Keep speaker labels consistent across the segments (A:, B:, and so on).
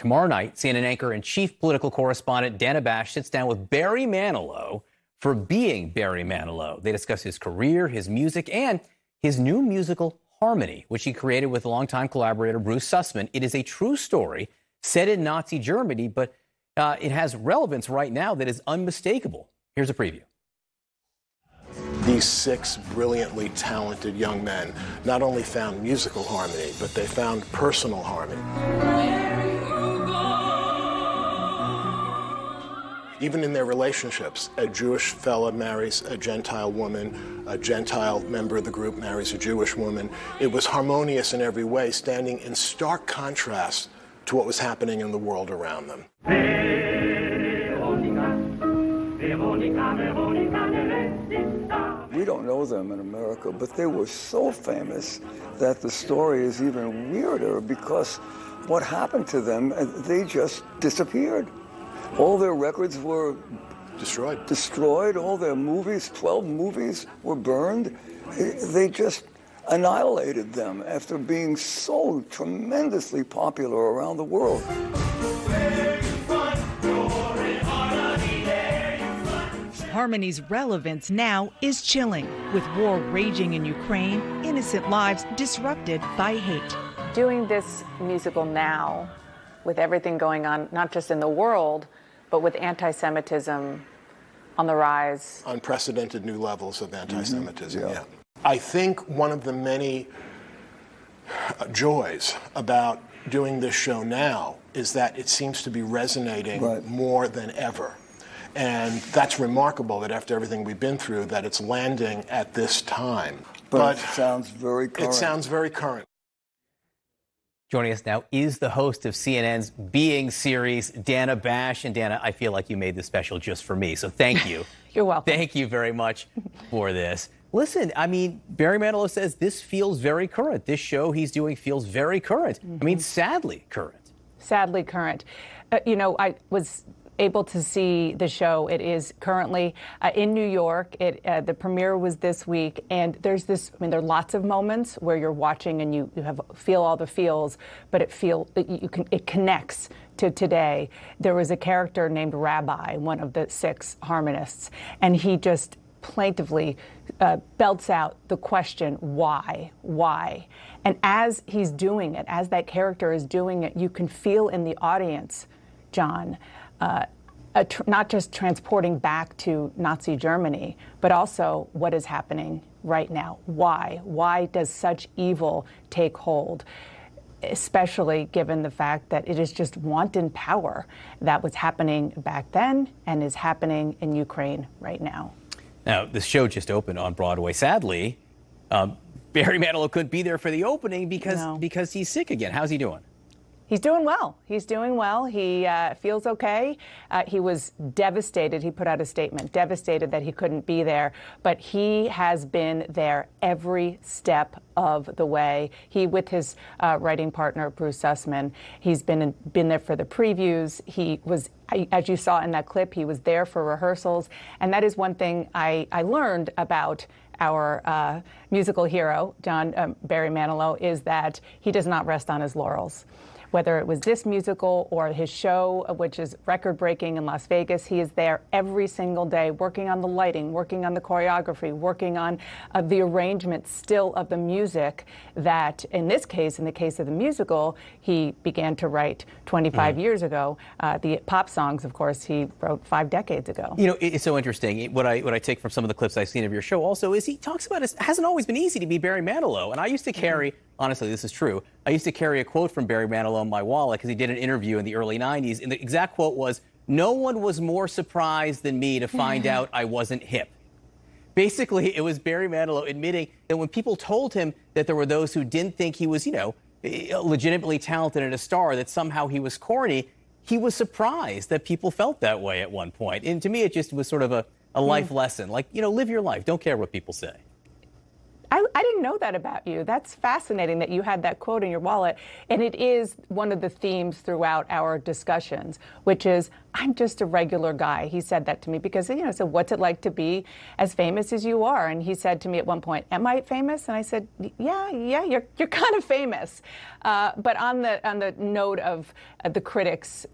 A: Tomorrow night, CNN anchor and chief political correspondent Dana Bash sits down with Barry Manilow for Being Barry Manilow. They discuss his career, his music, and his new musical, Harmony, which he created with longtime collaborator Bruce Sussman. It is a true story set in Nazi Germany, but it has relevance right now that is unmistakable. Here's a preview.
B: These 6 brilliantly talented young men not only found musical harmony, but they found personal harmony. Even in their relationships, a Jewish fella marries a Gentile woman, a Gentile member of the group marries a Jewish woman. It was harmonious in every way, standing in stark contrast to what was happening in the world around them.
C: We don't know them in America, but they were so famous that the story is even weirder because what happened to them, they just disappeared. All their records were destroyed. All their movies, 12 movies, were burned. They just annihilated them after being so tremendously popular around the world.
D: Harmony's relevance now is chilling. With war raging in Ukraine, innocent lives disrupted by hate.
E: Doing this musical now, with everything going on, not just in the world, but with anti-Semitism on the rise.
B: Unprecedented new levels of anti-Semitism, yeah. I think one of the many joys about doing this show now is that it seems to be resonating more than ever. And that's remarkable that after everything we've been through, that it's landing at this time.
C: But it sounds very current.
B: It sounds very current.
A: Joining us now is the host of CNN's Being series, Dana Bash. And Dana, I feel like you made this special just for me, so thank you.
E: You're welcome.
A: Thank you very much for this. Listen, I mean, Barry Manilow says this feels very current. This show he's doing feels very current. I mean, sadly current.
E: Sadly current. You know, I was able to see the show. It is currently in New York. The premiere was this week, and there's this. I mean, there are lots of moments where you're watching and you feel all the feels, but it connects to today. There was a character named Rabbi, one of the 6 harmonists, and he just plaintively belts out the question, why? And as he's doing it, as that character is doing it, you can feel in the audience, John, not just transporting back to Nazi Germany, but also what is happening right now. Why? Why does such evil take hold? Especially given the fact that it is just wanton power that was happening back then and is happening in Ukraine right now.
A: Now, the show just opened on Broadway. Sadly, Barry Manilow couldn't be there for the opening because he's sick again. How's he doing?
E: He's doing well. He's doing well. He feels okay. He was devastated. He put out a statement, devastated that he couldn't be there. But he has been there every step of the way. He, with his writing partner, Bruce Sussman, he's been there for the previews. He was, as you saw in that clip, he was there for rehearsals. And that is one thing I learned about our musical hero, Barry Manilow, is that he does not rest on his laurels. Whether it was this musical or his show, which is record-breaking in Las Vegas, he is there every single day working on the lighting, working on the choreography, working on the arrangement still of the music that, in this case, in the case of the musical, he began to write 25 years ago. The pop songs, of course, he wrote 5 decades ago.
A: You know, it's so interesting. What I take from some of the clips I've seen of your show also is he talks about it hasn't always been easy to be Barry Manilow. And I used to carry, honestly, this is true, I used to carry a quote from Barry Manilow in my wallet because he did an interview in the early 90s. And the exact quote was, "No one was more surprised than me to find out I wasn't hip." Basically, it was Barry Manilow admitting that when people told him that there were those who didn't think he was, you know, legitimately talented and a star, that somehow he was corny, he was surprised that people felt that way at one point. And to me, it just was sort of a life lesson. Like, you know, live your life. Don't care what people say.
E: I didn't know that about you. That's fascinating that you had that quote in your wallet. And it is one of the themes throughout our discussions, which is, I'm just a regular guy. He said that to me because, so what's it like to be as famous as you are? And he said to me at one point, am I famous? And I said, yeah, you're kind of famous. But on the note of the critics,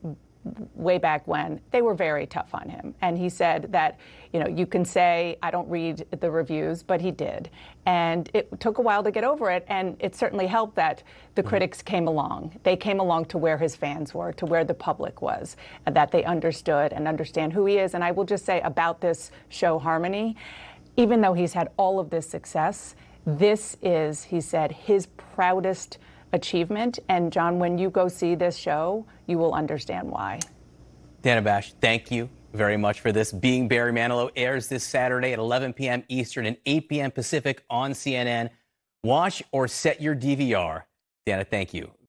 E: way back when, they were very tough on him. And he said that, you can say, I don't read the reviews, but he did. And it took a while to get over it. And it certainly helped that the critics came along. They came along to where his fans were, to where the public was, and that they understood and understand who he is. And I will just say about this show, Harmony, even though he's had all of this success, this is, he said, his proudest achievement. And John, when you go see this show, you will understand why.
A: Dana Bash, thank you very much for this. Being Barry Manilow airs this Saturday at 11 p.m. Eastern and 8 p.m. Pacific on CNN. Watch or set your DVR. Dana, thank you.